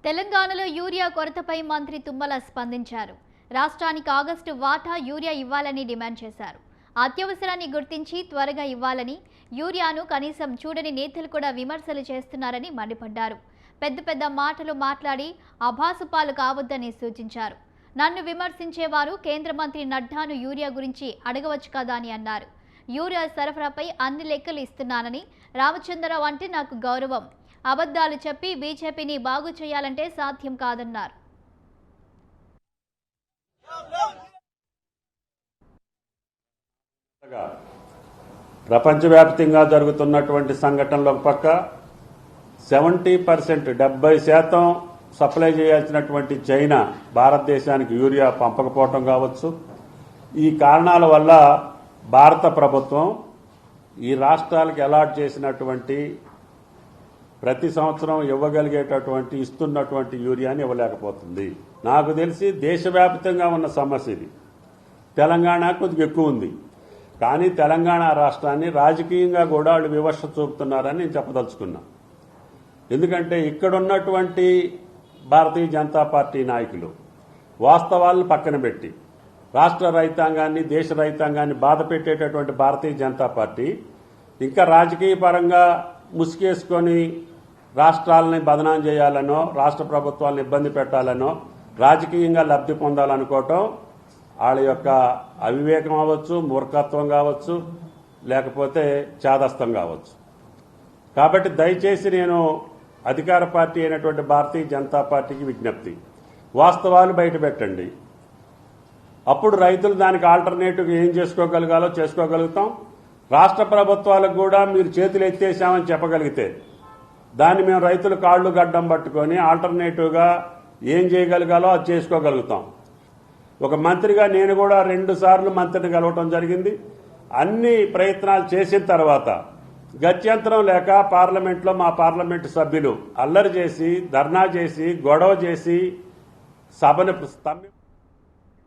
తెలంగాణలో యూరియా కొరతపై మంత్రి తుమ్మల స్పందించారు. రాష్ట్రానికి ఆగస్టు వాటా యూరియా ఇవ్వాలని డిమాండ్ చేశారు. అత్యవసరాన్ని గుర్తించి త్వరగా ఇవ్వాలని, యూరియాను కనీసం చూడని నేతలు కూడా విమర్శలు చేస్తున్నారని మండిపడ్డారు. పెద్ద పెద్ద మాటలు మాట్లాడి అభాసుపాలు కావద్దని సూచించారు. నన్ను విమర్శించేవారు కేంద్ర మంత్రి నడ్డాను యూరియా గురించి అడగవచ్చు కదా అని అన్నారు. యూరియా సరఫరాపై అన్ని లెక్కలు ఇస్తున్నానని, రామచంద్రరావు అంటే నాకు గౌరవం, అబద్ధాలు చెప్పి బీజేపీని బాగు చేయాలంటే సాధ్యం కాదన్నారు. ప్రపంచవ్యాప్తంగా జరుగుతున్నటువంటి సంఘటనల పక్క 70% 70% సప్లై చేయాల్సినటువంటి చైనా భారతదేశానికి యూరియా పంపకపోవటం కావచ్చు. ఈ కారణాల వల్ల భారత ప్రభుత్వం ఈ రాష్ట్రాలకు అలాట్ చేసినటువంటి ప్రతి సంవత్సరం ఇవ్వగలిగేటటువంటి ఇస్తున్నటువంటి యూరియాని ఇవ్వలేకపోతుంది. నాకు తెలిసి దేశవ్యాప్తంగా ఉన్న సమస్య ఇది. తెలంగాణ కొద్దిగా ఎక్కువ ఉంది, కానీ తెలంగాణ రాష్ట్రాన్ని రాజకీయంగా కూడా వాళ్ళు వివక్ష చూపుతున్నారని నేను చెప్పదలుచుకున్నా. ఎందుకంటే ఇక్కడున్నటువంటి భారతీయ జనతా పార్టీ నాయకులు వాస్తవాలను పక్కన పెట్టి రాష్ట్ర రైతాంగాన్ని, దేశ రైతాంగాన్ని బాధ పెట్టేటటువంటి భారతీయ జనతా పార్టీ ఇంకా రాజకీయ పరంగా ముసుగేసుకొని రాష్ట్రాలని బదనాం చేయాలనో, రాష్ట్ర ప్రభుత్వాలను ఇబ్బంది పెట్టాలనో, రాజకీయంగా లబ్ధి పొందాలనుకోవటం వాళ్ళ యొక్క అవివేకం కావచ్చు, మూర్ఖత్వం కావచ్చు, లేకపోతే చాదస్తం కావచ్చు. కాబట్టి దయచేసి నేను అధికార పార్టీ అయినటువంటి భారతీయ జనతా పార్టీకి విజ్ఞప్తి, వాస్తవాలు బయట పెట్టండి. అప్పుడు రైతులు దానికి ఆల్టర్నేటివ్ ఏం చేసుకోగలగాలో చేసుకోగలుగుతాం. రాష్ట్ర ప్రభుత్వాలకు కూడా మీరు చేతులు ఎత్తేసామని చెప్పగలిగితే దాన్ని మేము రైతుల కాళ్లు గడ్డం పట్టుకొని ఆల్టర్నేటివ్గా ఏం చేయగలగాలో అది చేసుకోగలుగుతాం. ఒక మంత్రిగా నేను కూడా 2 సార్లు మంత్రిని కలవటం జరిగింది. అన్ని ప్రయత్నాలు చేసిన తర్వాత గత్యంతరం లేక పార్లమెంట్లో మా పార్లమెంటు సభ్యులు అల్లరి చేసి, ధర్నా చేసి, గొడవ చేసి సభను